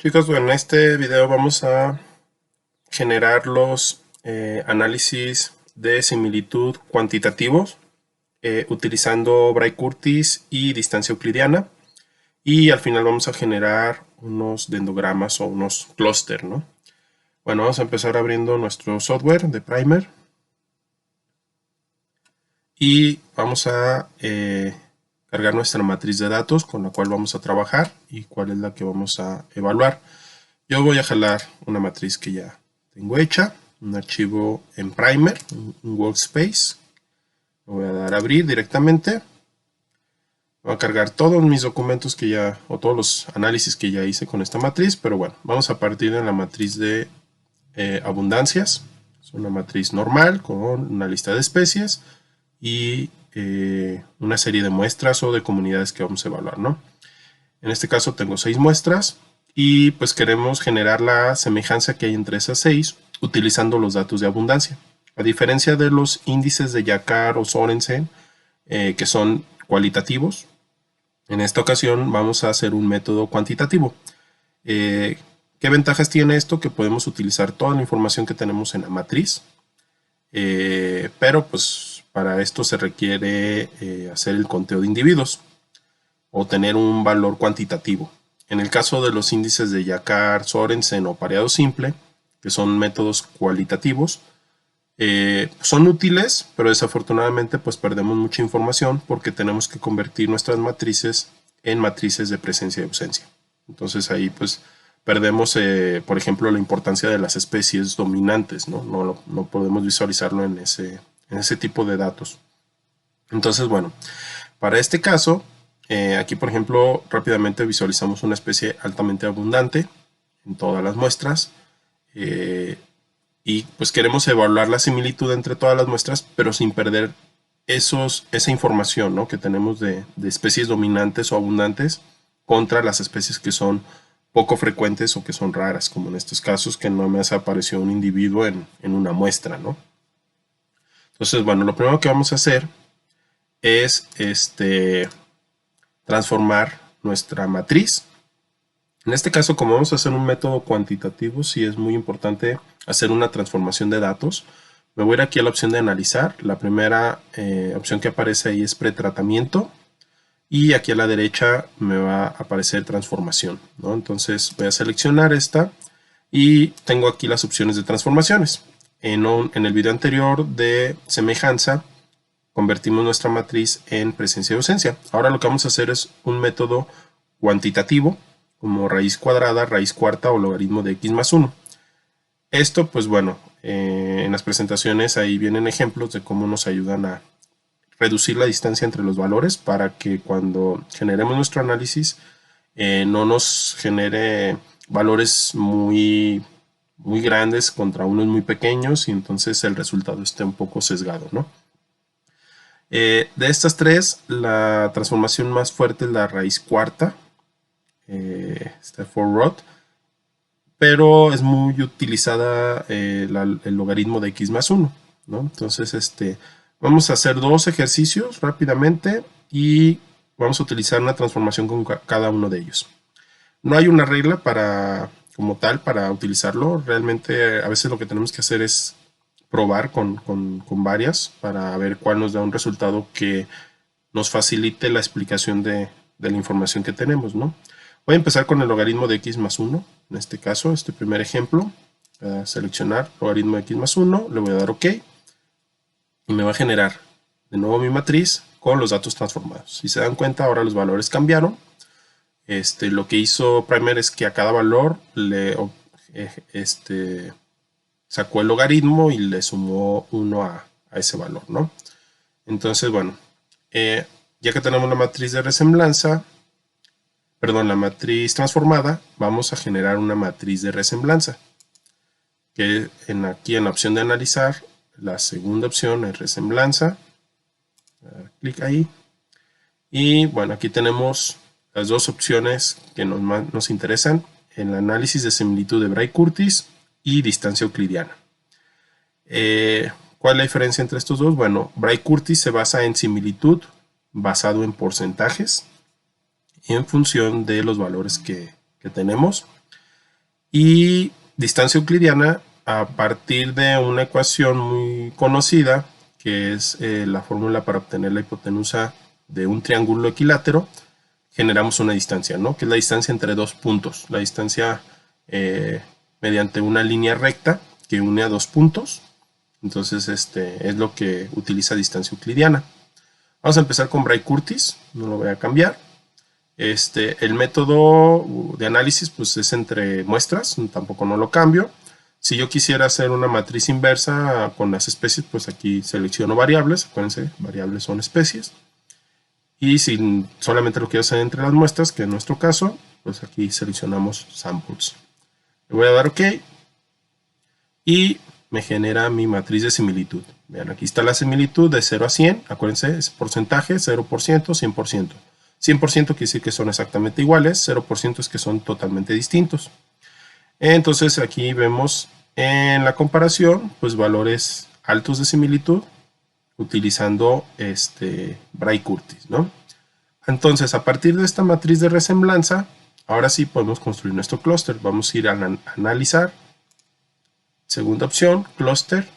Chicos, bueno, en este video vamos a generar los análisis de similitud cuantitativos utilizando Bray-Curtis y distancia euclidiana. Y al final vamos a generar unos dendrogramas o unos clúster, ¿no? Bueno, vamos a empezar abriendo nuestro software de Primer. Y vamos a cargar nuestra matriz de datos con la cual vamos a trabajar y cuál es la que vamos a evaluar. Yo voy a jalar una matriz que ya tengo hecha, un archivo en Primer, un workspace. Lo voy a dar a abrir directamente. Voy a cargar todos mis documentos que ya, o todos los análisis que ya hice con esta matriz, pero bueno, vamos a partir de la matriz de abundancias. Es una matriz normal con una lista de especies y una serie de muestras o de comunidades que vamos a evaluar, ¿no? En este caso tengo 6 muestras y pues queremos generar la semejanza que hay entre esas 6 utilizando los datos de abundancia. A diferencia de los índices de Jacquard o Sorensen, que son cualitativos, en esta ocasión vamos a hacer un método cuantitativo. ¿Qué ventajas tiene esto? Que podemos utilizar toda la información que tenemos en la matriz, pero pues para esto se requiere hacer el conteo de individuos o tener un valor cuantitativo. En el caso de los índices de Jacquard, Sorensen o pareado simple, que son métodos cualitativos, son útiles, pero desafortunadamente pues perdemos mucha información porque tenemos que convertir nuestras matrices en matrices de presencia y ausencia. Entonces ahí pues perdemos, por ejemplo, la importancia de las especies dominantes, ¿no? No podemos visualizarlo en ese tipo de datos. Entonces, bueno, para este caso, aquí por ejemplo rápidamente visualizamos una especie altamente abundante en todas las muestras. Y pues queremos evaluar la similitud entre todas las muestras, pero sin perder esa información, ¿no?, que tenemos de especies dominantes o abundantes contra las especies que son poco frecuentes o que son raras, como en estos casos que no me apareció un individuo en una muestra, ¿no? Entonces, bueno, lo primero que vamos a hacer es transformar nuestra matriz. En este caso, como vamos a hacer un método cuantitativo, sí es muy importante hacer una transformación de datos. Me voy a ir aquí a la opción de analizar. La primera opción que aparece ahí es pretratamiento. Y aquí a la derecha me va a aparecer transformación, ¿no? Entonces voy a seleccionar esta y tengo aquí las opciones de transformaciones. En el video anterior de semejanza, convertimos nuestra matriz en presencia y ausencia. Ahora lo que vamos a hacer es un método cuantitativo, como raíz cuadrada, raíz cuarta o logaritmo de x más 1. Esto, pues bueno, en las presentaciones ahí vienen ejemplos de cómo nos ayudan a reducir la distancia entre los valores para que cuando generemos nuestro análisis no nos genere valores muy grandes contra unos muy pequeños y entonces el resultado esté un poco sesgado, ¿no? De estas tres, la transformación más fuerte es la raíz cuarta, for Rod, pero es muy utilizada el logaritmo de x más 1, ¿no? Entonces, vamos a hacer dos ejercicios rápidamente y vamos a utilizar una transformación con cada uno de ellos. No hay una regla como tal para utilizarlo. Realmente a veces lo que tenemos que hacer es probar con varias para ver cuál nos da un resultado que nos facilite la explicación de la información que tenemos, ¿no? Voy a empezar con el logaritmo de x más 1. En este caso, este primer ejemplo, voy a seleccionar logaritmo de x más 1, le voy a dar OK y me va a generar de nuevo mi matriz con los datos transformados. Si se dan cuenta, ahora los valores cambiaron. Lo que hizo Primer es que a cada valor le sacó el logaritmo y le sumó 1 a ese valor, ¿no? Entonces, bueno, ya que tenemos la matriz de resemblanza, la matriz transformada, vamos a generar una matriz de resemblanza, que aquí en la opción de analizar, la segunda opción es resemblanza. Clic ahí. Y bueno, aquí tenemos las dos opciones que nos interesan, el análisis de similitud de Bray-Curtis y distancia euclidiana. ¿Cuál es la diferencia entre estos dos? Bueno, Bray-Curtis se basa en similitud basado en porcentajes en función de los valores que tenemos. Y distancia euclidiana a partir de una ecuación muy conocida, que es la fórmula para obtener la hipotenusa de un triángulo equilátero, generamos una distancia, ¿no? Que es la distancia entre dos puntos, la distancia mediante una línea recta que une a dos puntos. Entonces es lo que utiliza distancia euclidiana. Vamos a empezar con Bray-Curtis, no lo voy a cambiar. El método de análisis pues es entre muestras, tampoco no lo cambio. Si yo quisiera hacer una matriz inversa con las especies, pues aquí selecciono variables, acuérdense, variables son especies. Y si solamente lo quiero hacer entre las muestras, que en nuestro caso, pues aquí seleccionamos samples. Le voy a dar OK y me genera mi matriz de similitud. Vean, aquí está la similitud de 0 a 100, acuérdense, es porcentaje, 0%, 100%. 100% quiere decir que son exactamente iguales, 0% es que son totalmente distintos. Entonces aquí vemos en la comparación pues valores altos de similitud utilizando Bray-Curtis, ¿no? Entonces a partir de esta matriz de resemblanza, ahora sí podemos construir nuestro clúster. Vamos a ir a analizar, segunda opción, clúster.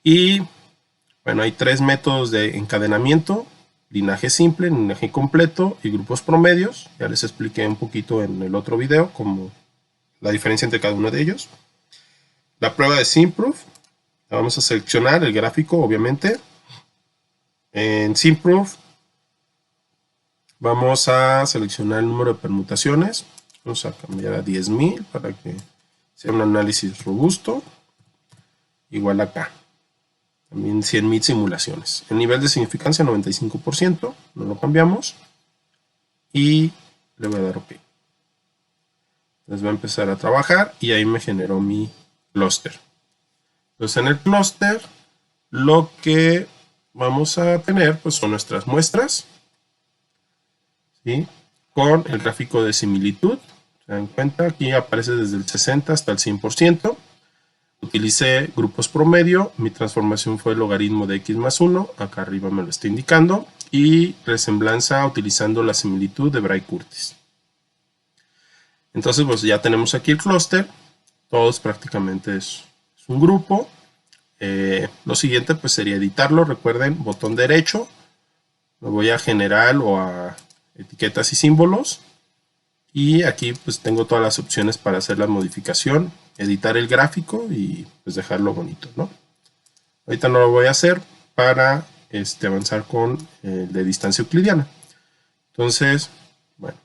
Y bueno, hay tres métodos de encadenamiento: linaje simple, linaje completo y grupos promedios. Ya les expliqué un poquito en el otro video como la diferencia entre cada uno de ellos. La prueba de SimProof, vamos a seleccionar el gráfico, obviamente. En SimProof vamos a seleccionar el número de permutaciones. Vamos a cambiar a 10.000 para que sea un análisis robusto. Igual acá. También 100.000 simulaciones. El nivel de significancia 95%, no lo cambiamos. Y le voy a dar OK. Entonces va a empezar a trabajar y ahí me generó mi clúster. Entonces en el clúster lo que vamos a tener pues son nuestras muestras, ¿sí? Con el gráfico de similitud. Se dan cuenta, aquí aparece desde el 60 hasta el 100%. Utilicé grupos promedio, mi transformación fue el logaritmo de x más 1, acá arriba me lo está indicando, y resemblanza utilizando la similitud de Bray-Curtis. Entonces pues ya tenemos aquí el clúster, todos prácticamente es un grupo. Lo siguiente pues sería editarlo, recuerden, botón derecho, me voy a general o a etiquetas y símbolos, y aquí pues tengo todas las opciones para hacer la modificación, editar el gráfico y pues dejarlo bonito, ¿no? Ahorita no lo voy a hacer para avanzar con el de distancia euclidiana. Entonces, bueno,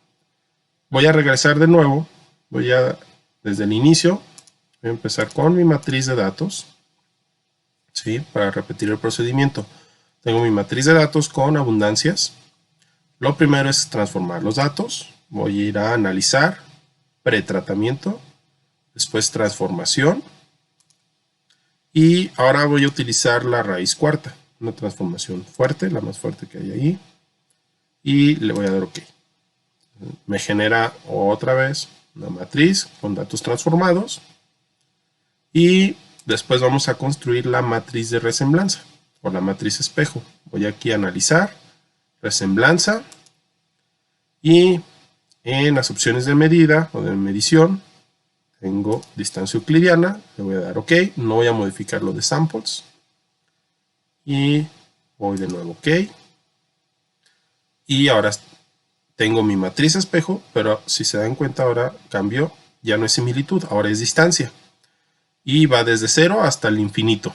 voy a regresar de nuevo, desde el inicio, voy a empezar con mi matriz de datos, ¿sí? Para repetir el procedimiento. Tengo mi matriz de datos con abundancias. Lo primero es transformar los datos. Voy a ir a analizar, pretratamiento, después transformación. Y ahora voy a utilizar la raíz cuarta, una transformación fuerte, la más fuerte que hay ahí. Y le voy a dar OK. Me genera otra vez una matriz con datos transformados. Y después vamos a construir la matriz de resemblanza o la matriz espejo. Voy aquí a analizar, resemblanza, y en las opciones de medida o de medición tengo distancia euclidiana, le voy a dar OK, no voy a modificar lo de samples y voy de nuevo OK. Y ahora tengo mi matriz espejo, pero si se dan cuenta ahora cambió, ya no es similitud, ahora es distancia. Y va desde 0 hasta el infinito.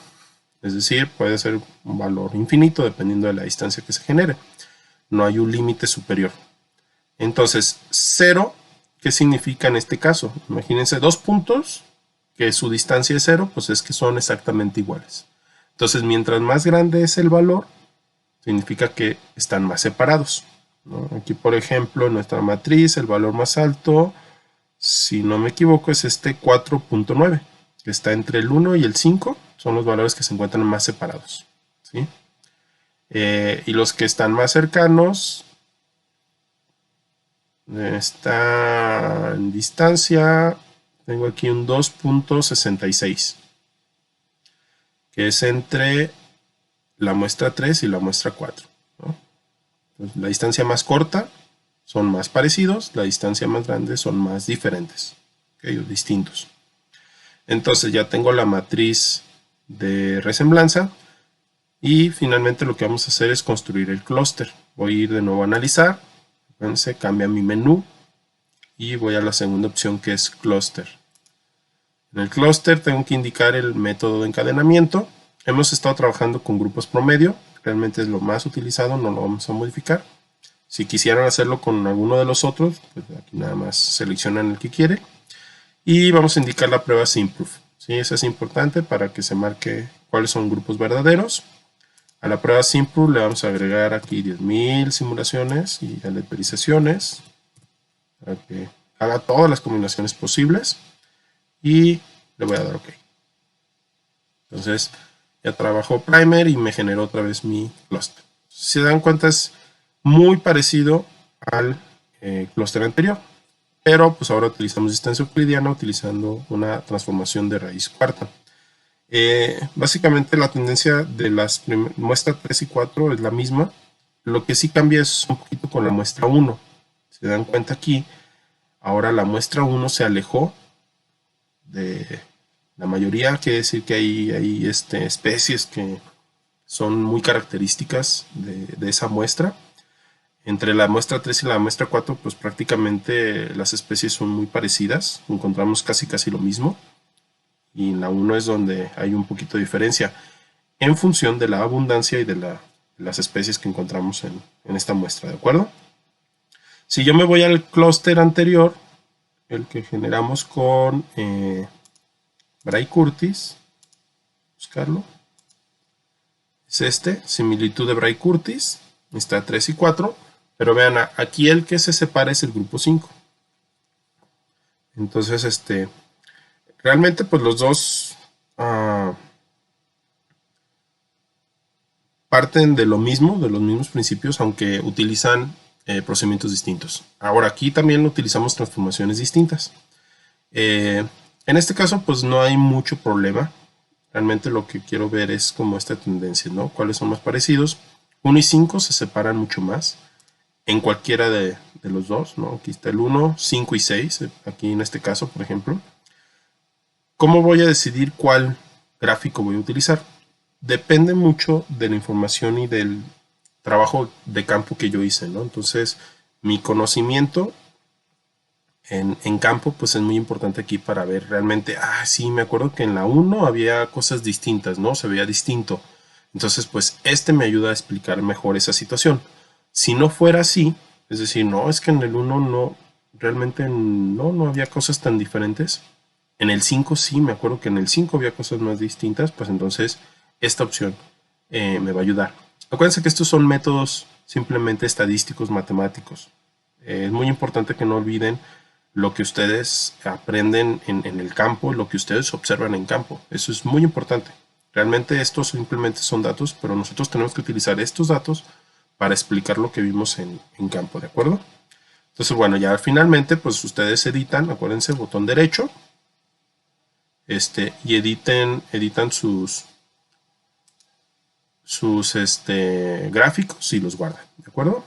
Es decir, puede ser un valor infinito dependiendo de la distancia que se genere. No hay un límite superior. Entonces, 0, ¿qué significa en este caso? Imagínense dos puntos que su distancia es 0, pues es que son exactamente iguales. Entonces, mientras más grande es el valor, significa que están más separados, ¿no? Aquí, por ejemplo, en nuestra matriz, el valor más alto, si no me equivoco, es este 4.9, que está entre el 1 y el 5, son los valores que se encuentran más separados, ¿sí? Y los que están más cercanos, está en distancia, tengo aquí un 2.66, que es entre la muestra 3 y la muestra 4, ¿no? Entonces, la distancia más corta son más parecidos, la distancia más grande son más diferentes. ¿okay? O distintos. Entonces ya tengo la matriz de resemblanza y finalmente lo que vamos a hacer es construir el clúster. Voy a ir de nuevo a analizar, fíjense, cambia mi menú y voy a la segunda opción que es clúster. En el clúster tengo que indicar el método de encadenamiento. Hemos estado trabajando con grupos promedio, realmente es lo más utilizado, no lo vamos a modificar. Si quisieran hacerlo con alguno de los otros, pues aquí nada más seleccionan el que quiere. Y vamos a indicar la prueba SimProof. ¿Sí? Eso es importante para que se marque cuáles son grupos verdaderos. A la prueba SimProof le vamos a agregar aquí 10.000 simulaciones y aleatorizaciones para que haga todas las combinaciones posibles. Y le voy a dar OK. Entonces ya trabajó Primer y me generó otra vez mi clúster. Si se dan cuenta es muy parecido al clúster anterior, pero pues ahora utilizamos distancia euclidiana utilizando una transformación de raíz cuarta. Básicamente la tendencia de las muestras 3 y 4 es la misma, lo que sí cambia es un poquito con la muestra 1. Se dan cuenta aquí, ahora la muestra 1 se alejó de la mayoría, quiere decir que hay especies que son muy características de esa muestra. Entre la muestra 3 y la muestra 4, pues prácticamente las especies son muy parecidas, encontramos casi lo mismo. Y en la 1 es donde hay un poquito de diferencia en función de la abundancia y de las especies que encontramos en esta muestra, ¿de acuerdo? Si yo me voy al clúster anterior, el que generamos con Bray Curtis, buscarlo, es este, similitud de Bray Curtis, está 3 y 4, pero vean, aquí el que se separa es el grupo 5. Entonces, realmente pues los dos parten de lo mismo, de los mismos principios, aunque utilizan procedimientos distintos. Ahora aquí también utilizamos transformaciones distintas. En este caso pues no hay mucho problema. Realmente lo que quiero ver es como esta tendencia, ¿no? ¿Cuáles son más parecidos? 1 y 5 se separan mucho más en cualquiera de los dos, ¿no? Aquí está el 1, 5 y 6, aquí en este caso, por ejemplo. ¿Cómo voy a decidir cuál gráfico voy a utilizar? Depende mucho de la información y del trabajo de campo que yo hice, ¿no? Entonces, mi conocimiento en campo, pues es muy importante aquí para ver realmente, sí, me acuerdo que en la 1 había cosas distintas, ¿no? Se veía distinto. Entonces, pues me ayuda a explicar mejor esa situación. Si no fuera así, es decir, no, es que en el 1 no, realmente no había cosas tan diferentes. En el 5 sí, me acuerdo que en el 5 había cosas más distintas, pues entonces esta opción me va a ayudar. Acuérdense que estos son métodos simplemente estadísticos, matemáticos. Es muy importante que no olviden lo que ustedes aprenden en el campo, lo que ustedes observan en campo. Eso es muy importante. Realmente estos simplemente son datos, pero nosotros tenemos que utilizar estos datos para explicar lo que vimos en campo, ¿de acuerdo? Entonces, bueno, ya finalmente, pues ustedes editan, acuérdense, botón derecho, y editan sus gráficos y los guardan, ¿de acuerdo?